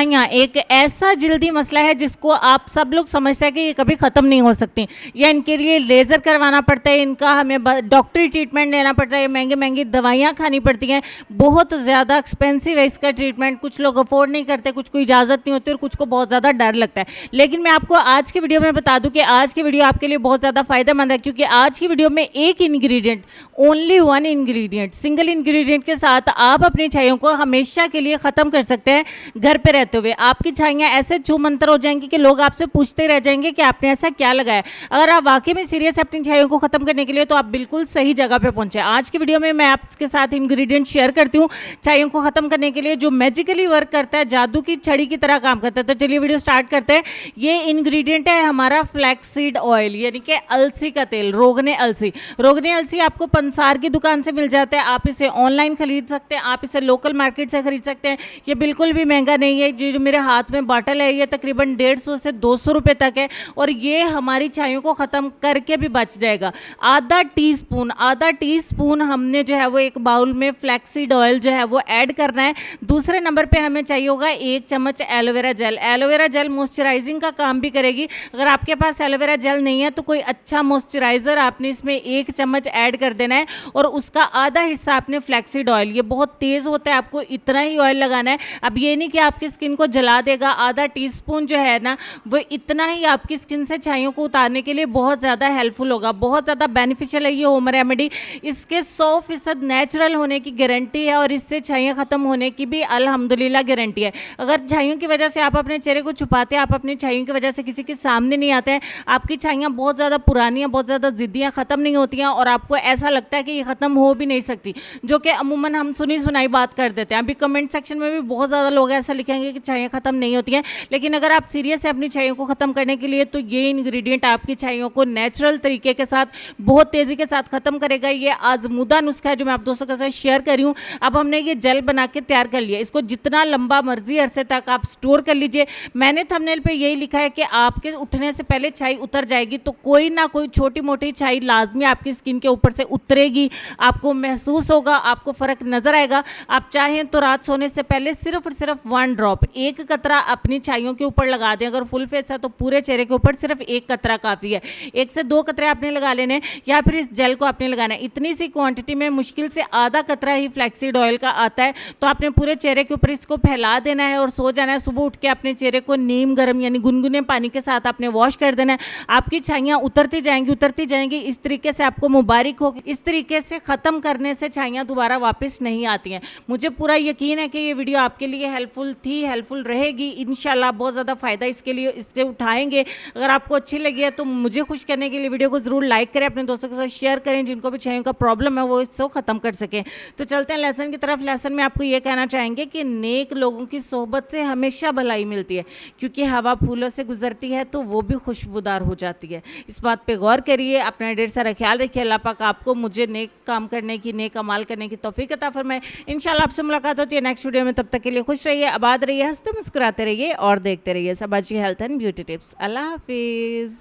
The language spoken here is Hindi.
छाइयाँ एक ऐसा जल्दी मसला है जिसको आप सब लोग समझते हैं कि ये कभी ख़त्म नहीं हो सकती, या इनके लिए लेज़र करवाना पड़ता है, इनका हमें डॉक्टरी ट्रीटमेंट लेना पड़ता है, महंगी महंगी दवाइयाँ खानी पड़ती हैं, बहुत ज़्यादा एक्सपेंसिव है इसका ट्रीटमेंट, कुछ लोग अफोर्ड नहीं करते, कुछ को इजाज़त नहीं होती और कुछ को बहुत ज़्यादा डर लगता है। लेकिन मैं आपको आज की वीडियो में बता दूं कि आज की वीडियो आपके लिए बहुत ज़्यादा फ़ायदेमंद है, क्योंकि आज की वीडियो में एक ingredient, only one ingredient, single ingredient के साथ आप अपनी छाइयों को हमेशा के लिए ख़त्म कर सकते हैं घर पे रहते हुए। आपकी छाइयाँ ऐसे छूमंतर हो जाएंगी कि लोग आपसे पूछते रह जाएंगे कि आपने ऐसा क्या लगाया। अगर आप वाकई में सीरियस अपनी छाइयों को ख़त्म करने के लिए, तो आप बिल्कुल सही जगह पे पहुंचे। आज की वीडियो में मैं आपके साथ इंग्रेडिएंट शेयर करती हूँ छाइयों को ख़त्म करने के लिए, जो मैजिकली वर्क करता है, जादू की छड़ी की तरह काम करता है। तो चलिए वीडियो स्टार्ट करते हैं। ये इंग्रेडिएंट है हमारा फ्लैक्सीड ऑयल, यानी कि अलसी का तेल, रोगने अलसी। रोगने अलसी आपको पंसार की दुकान से मिल जाता है, आप इसे ऑनलाइन खरीद सकते हैं, आप इसे लोकल मार्केट से खरीद सकते हैं। ये बिल्कुल भी महंगा नहीं है। जो मेरे हाथ में बॉटल है ये तकरीबन 150 से 200 रुपये तक है, और ये हमारी छाइयों को ख़त्म करके भी बच जाएगा। आधा टी स्पून हमने जो है वो एक बाउल में फ्लैक्सीड ऑयल जो है वो ऐड करना है। दूसरे नंबर पे हमें चाहिए होगा 1 चम्मच aloe vera gel. Aloe vera gel moisturising का काम भी करेगी। अगर आपके पास एलोवेरा जेल नहीं है तो कोई अच्छा मॉइस्चराइज़र आपने इसमें 1 चम्मच ऐड कर देना है, और उसका आधा हिस्सा आपने फ्लैक्सीड ऑयल, ये बहुत तेज़ होता है, आपको इतना ही ऑयल लगाना है। अब ये नहीं कि आपकी स्किन को जला देगा, आधा टीस्पून जो है ना वो इतना ही आपकी स्किन से छाइयों को उतारने के लिए बहुत ज़्यादा हेल्पफुल होगा, बहुत ज़्यादा बेनिफिशियल है ये होम रेमेडी। इसके 100% नेचुरल होने की गारंटी है, और इससे छाइयाँ ख़त्म होने की भी अल्हम्दुलिल्लाह गारंटी है। अगर छाइयों की वजह से आप अपने चेहरे को छुपाते हैं, आप अपनी छाइयों की वजह से किसी के सामने नहीं आते हैं, आपकी छाइयाँ बहुत ज़्यादा पुरानी हैं, बहुत ज़्यादा ज़िद्दियाँ, ख़त्म नहीं होती हैं, और आपको ऐसा लगता है कि ये ख़त्म हो भी नहीं सकती, जो कि अमूमन हम सुनी सुनाई बात कर देते हैं। अभी कमेंट सेक्शन में भी बहुत ज़्यादा लोग ऐसा लिखेंगे कि छाइयाँ ख़त्म नहीं होती हैं। लेकिन अगर आप सीरियस है अपनी छाइयों को ख़त्म करने के लिए, तो ये इंग्रेडिएंट आपकी छाइयों को नेचुरल तरीके के साथ बहुत तेज़ी के साथ ख़त्म करेगा। ये आजमूदा नुस्खा है जो मैं आप दोस्तों के साथ शेयर कर रही हूँ। अब हमने ये जेल बना के तैयार कर लिया, इसको जितना लंबा मर्जी अरसे तक आप स्टोर कर लीजिए। मैंने थंबनेल पे यही लिखा है कि आपके उठने से पहले छाई उतर जाएगी, तो कोई ना कोई छोटी मोटी छाई लाजमी आपकी स्किन के ऊपर से उतरेगी, आपको महसूस होगा, आपको फ़र्क नज़र आएगा। आप चाहें तो रात सोने से पहले सिर्फ और सिर्फ 1 ड्रॉप, 1 कतरा अपनी छाइयों के ऊपर लगा दें। अगर फुल फेस है तो पूरे चेहरे के ऊपर सिर्फ 1 कतरा काफ़ी है। 1 से 2 कतरे आपने लगा लेने, या फिर इस जेल को आपने लगाना है। इतनी सी क्वांटिटी में मुश्किल से आधा कतरा ही फ्लैक्सीड ऑयल का आता है, तो आपने पूरे चेहरे के ऊपर इसको फैला देना है और सो जाना है। सुबह उठ के अपने चेहरे को नीम गर्म यानी गुनगुने पानी के साथ आपने वॉश कर देना है। आपकी छाइयाँ उतरती जाएंगी। इस तरीके से आपको मुबारक हो। इस तरीके से ख़त्म करने से छाइयाँ दोबारा वापस नहीं आती हैं। मुझे पूरा यकीन है कि ये वीडियो आपके लिए हेल्पफुल रहेगी इंशाल्लाह। बहुत ज़्यादा फ़ायदा इससे उठाएंगे। अगर आपको अच्छी लगी है तो मुझे खुश करने के लिए वीडियो को ज़रूर लाइक करें, अपने दोस्तों के साथ शेयर करें, जिनको भी छाइयों का प्रॉब्लम है वो इसको ख़त्म कर सकें। तो चलते हैं लेसन की तरफ। लेसन में आपको ये कहना चाहेंगे कि नेक लोगों की सोहबत से हमेशा भलाई मिलती है, क्योंकि हवा फूलों से गुजरती है तो वो भी खुशबूदार हो जाती है। इस बात पे गौर करिए, अपना ढेर सारा ख्याल रखिए। अल्लाह पाक आपको मुझे नेक काम करने की, नेक अमाल करने की तौफीक अता फरमाए। इंशाल्लाह आपसे मुलाकात होती है नेक्स्ट वीडियो में। तब तक के लिए खुश रहिए, आबाद रहिए, हंसते मुस्कुराते रहिए और देखते रहिए सबाजी हेल्थ एंड ब्यूटी टिप्स। अल्लाह हाफिज़।